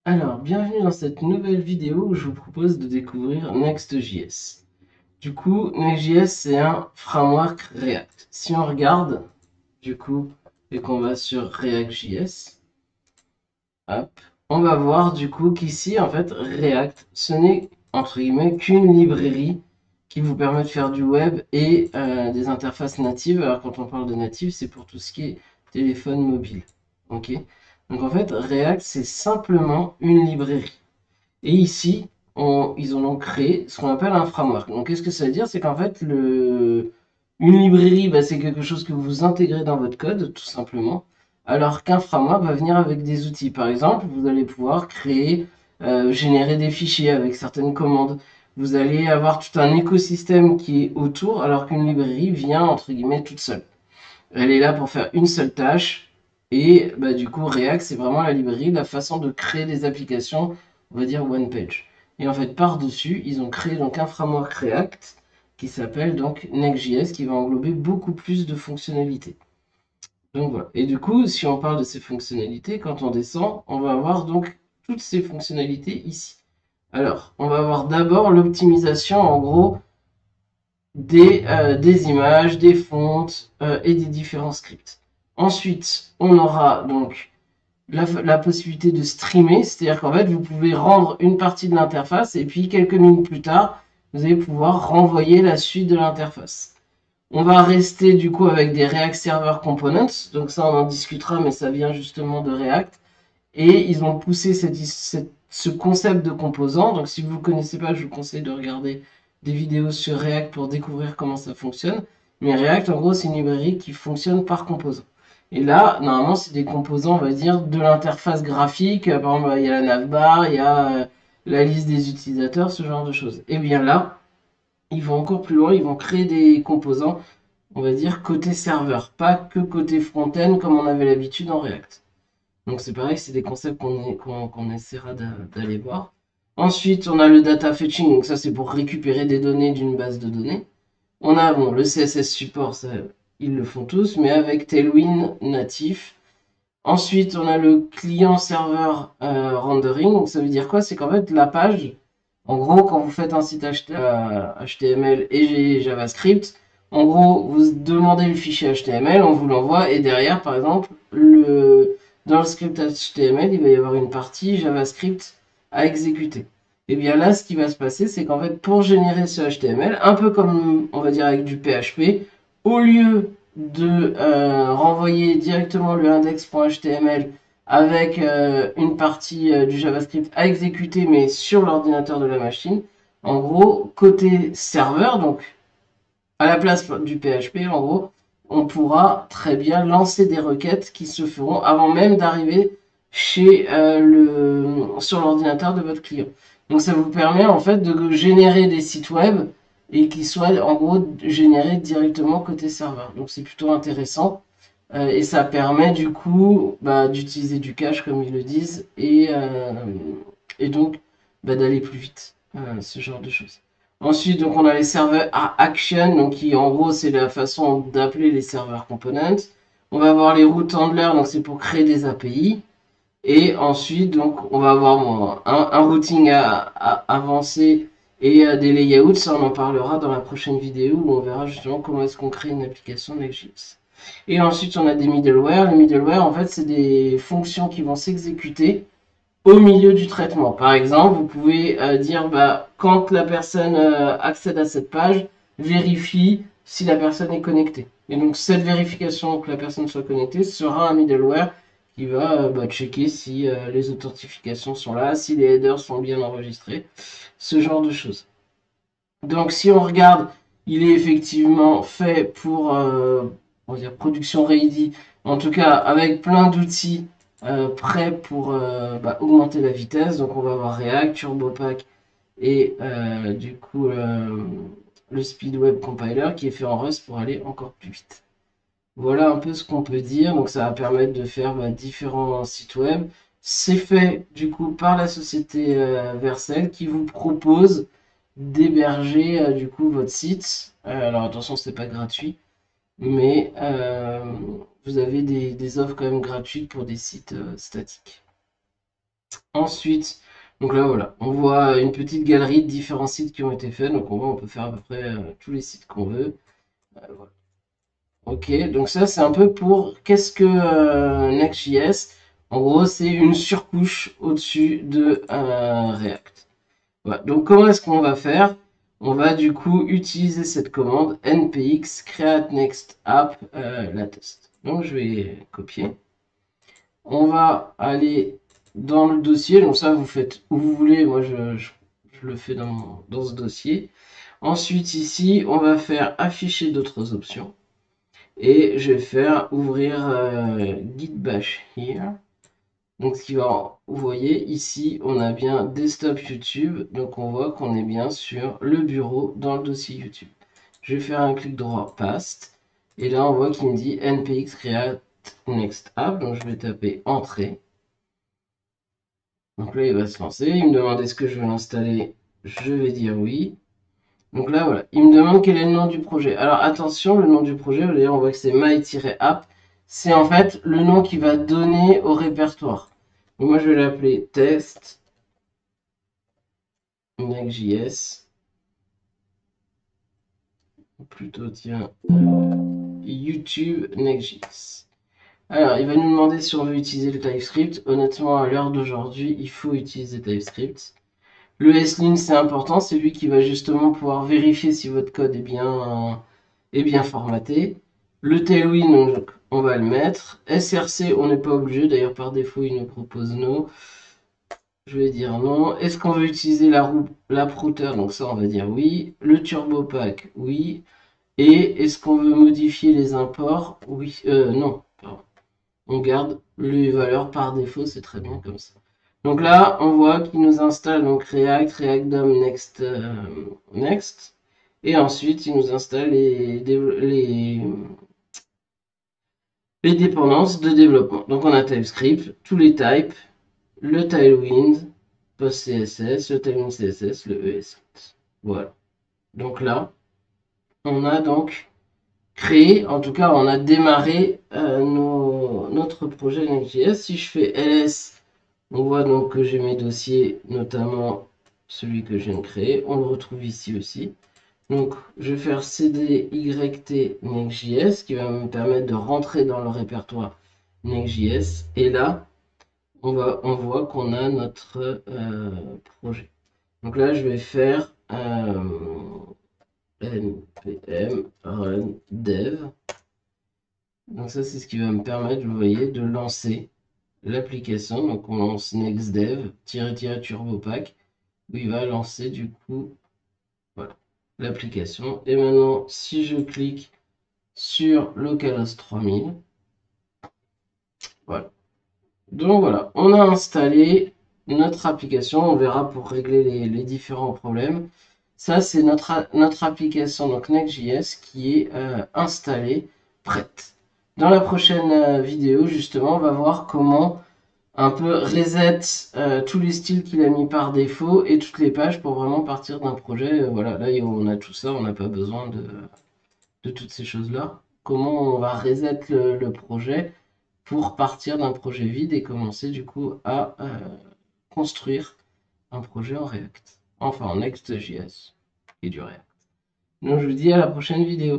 Alors, bienvenue dans cette nouvelle vidéo où je vous propose de découvrir Next.js. Du coup, Next.js, c'est un framework React. Si on regarde, du coup, et qu'on va sur React.js, hop, on va voir du coup qu'ici, en fait, React, ce n'est, entre guillemets, qu'une librairie qui vous permet de faire du web et des interfaces natives. Alors, quand on parle de native, c'est pour tout ce qui est téléphone mobile. Ok? Donc, en fait, React, c'est simplement une librairie. Et ici, ils ont donc créé ce qu'on appelle un framework. Donc, qu'est-ce que ça veut dire? C'est qu'en fait, une librairie, bah, c'est quelque chose que vous intégrez dans votre code, tout simplement. Alors qu'un framework va venir avec des outils. Par exemple, vous allez pouvoir créer, générer des fichiers avec certaines commandes. Vous allez avoir tout un écosystème qui est autour, alors qu'une librairie vient, entre guillemets, toute seule. Elle est là pour faire une seule tâche. Et bah, du coup, React, c'est vraiment la librairie, la façon de créer des applications, on va dire one page. Et en fait, par-dessus, ils ont créé donc un framework React qui s'appelle donc Next.js, qui va englober beaucoup plus de fonctionnalités. Donc voilà. Et du coup, si on parle de ces fonctionnalités, quand on descend, on va avoir donc toutes ces fonctionnalités ici. Alors, on va avoir d'abord l'optimisation, en gros, des images, des fontes et des différents scripts. Ensuite, on aura donc la possibilité de streamer, c'est-à-dire qu'en fait, vous pouvez rendre une partie de l'interface et puis quelques minutes plus tard, vous allez pouvoir renvoyer la suite de l'interface. On va rester du coup avec des React Server Components, donc ça on en discutera, mais ça vient justement de React. Et ils ont poussé ce concept de composant. Donc si vous ne connaissez pas, je vous conseille de regarder des vidéos sur React pour découvrir comment ça fonctionne. Mais React, en gros, c'est une librairie qui fonctionne par composant. Et là, normalement, c'est des composants, on va dire, de l'interface graphique. Par exemple, il y a la navbar, il y a la liste des utilisateurs, ce genre de choses. Et bien là, ils vont encore plus loin, ils vont créer des composants, on va dire, côté serveur, pas que côté front-end comme on avait l'habitude en React. Donc c'est pareil, c'est des concepts qu'on essaiera d'aller voir. Ensuite, on a le data fetching, donc ça c'est pour récupérer des données d'une base de données. On a bon, le CSS support, ça, ils le font tous, mais avec Tailwind natif. Ensuite, on a le client-serveur rendering, donc ça veut dire quoi? C'est qu'en fait la page, en gros, quand vous faites un site HTML et JavaScript, en gros, vous demandez le fichier HTML, on vous l'envoie, et derrière, par exemple, dans le script HTML, il va y avoir une partie JavaScript à exécuter. Et bien là, ce qui va se passer, c'est qu'en fait, pour générer ce HTML, un peu comme on va dire avec du PHP, au lieu de renvoyer directement le index.html avec une partie du JavaScript à exécuter, mais sur l'ordinateur de la machine. En gros, côté serveur, donc à la place du PHP, en gros, on pourra très bien lancer des requêtes qui se feront avant même d'arriver chez sur l'ordinateur de votre client. Donc ça vous permet en fait de générer des sites web et qui soient en gros générés directement côté serveur. Donc c'est plutôt intéressant. Et ça permet du coup bah, d'utiliser du cache comme ils le disent et donc bah, d'aller plus vite, ce genre de choses. Ensuite, donc on a les serveurs action, donc qui en gros c'est la façon d'appeler les serveurs components. On va avoir les route handlers, donc c'est pour créer des API. Et ensuite, donc on va avoir bon, un routing avancé et des layouts. Ça, on en parlera dans la prochaine vidéo où on verra justement comment est-ce qu'on crée une application Next.js. Et ensuite, on a des middleware. Les middleware, en fait, c'est des fonctions qui vont s'exécuter au milieu du traitement. Par exemple, vous pouvez dire bah, quand la personne accède à cette page, vérifie si la personne est connectée. Et donc, cette vérification que la personne soit connectée sera un middleware qui va bah, checker si les authentifications sont là, si les headers sont bien enregistrés, ce genre de choses. Donc, si on regarde, il est effectivement fait pour on va dire production ready, en tout cas avec plein d'outils prêts pour bah, augmenter la vitesse. Donc, on va avoir React, TurboPack et du coup le Speed Web Compiler qui est fait en Rust pour aller encore plus vite. Voilà un peu ce qu'on peut dire. Donc, ça va permettre de faire bah, différents sites web. C'est fait du coup par la société Vercel qui vous propose d'héberger du coup votre site. Alors attention, c'est pas gratuit, mais vous avez des offres quand même gratuites pour des sites statiques. Ensuite, donc là voilà, on voit une petite galerie de différents sites qui ont été faits. Donc on peut faire à peu près tous les sites qu'on veut. Voilà. Ok, donc ça c'est un peu pour qu'est-ce que Next.js. En gros, c'est une surcouche au-dessus de React. Voilà. Donc comment est-ce qu'on va faire? On va du coup utiliser cette commande npx create next app latest. Donc je vais copier. On va aller dans le dossier. Donc ça vous faites où vous voulez. Moi je le fais dans ce dossier. Ensuite ici on va faire afficher d'autres options. Et je vais faire ouvrir git bash here. Donc ce qui va, vous voyez ici, on a bien desktop YouTube. Donc on voit qu'on est bien sur le bureau dans le dossier YouTube. Je vais faire un clic droit paste. Et là on voit qu'il me dit npx create next app. Donc je vais taper entrée. Donc là il va se lancer. Il me demande est-ce que je veux l'installer. Je vais dire oui. Donc là, voilà, il me demande quel est le nom du projet. Alors attention, le nom du projet, d'ailleurs on voit que c'est my-app. C'est en fait le nom qui va donner au répertoire. Donc moi je vais l'appeler test Next.js. Ou plutôt, tiens, YouTube Next.js. Alors, il va nous demander si on veut utiliser le TypeScript. Honnêtement, à l'heure d'aujourd'hui, il faut utiliser TypeScript. Le slim, c'est important, c'est lui qui va justement pouvoir vérifier si votre code est bien formaté. Le Tailwind, on va le mettre. SRC, on n'est pas obligé, d'ailleurs par défaut, il nous propose no. Je vais dire non. Est-ce qu'on veut utiliser la router? Donc ça, on va dire oui. Le Turbo Pack, oui. Et est-ce qu'on veut modifier les imports? Oui. Non. Pardon. On garde les valeurs par défaut, c'est très bien comme ça. Donc là, on voit qu'il nous installe donc React DOM Next. Et ensuite, il nous installe les dépendances de développement. Donc on a TypeScript, tous les types, le Tailwind, PostCSS, le Tailwind CSS, le ES8. Voilà. Donc là, on a donc créé, en tout cas, on a démarré notre projet Next.js. Si je fais ls, on voit donc que j'ai mes dossiers, notamment celui que je viens de créer. On le retrouve ici aussi. Donc, je vais faire cd yt Next.js qui va me permettre de rentrer dans le répertoire Next.js. Et là, on voit qu'on a notre projet. Donc là, je vais faire npm run dev. Donc ça, c'est ce qui va me permettre, vous voyez, de lancer l'application. Donc on lance nextdev -turbopack où il va lancer du coup voilà, l'application. Et maintenant, si je clique sur localhost 3000, voilà. Donc voilà, on a installé notre application. On verra pour régler les différents problèmes. Ça, c'est notre application, donc Next.js, qui est installée, prête. Dans la prochaine vidéo, justement, on va voir comment un peu reset tous les styles qu'il a mis par défaut et toutes les pages pour vraiment partir d'un projet. Voilà, là on a tout ça, on n'a pas besoin de toutes ces choses-là. Comment on va reset le projet pour partir d'un projet vide et commencer du coup à construire un projet en React. Enfin en Next.js et du React. Donc je vous dis à la prochaine vidéo.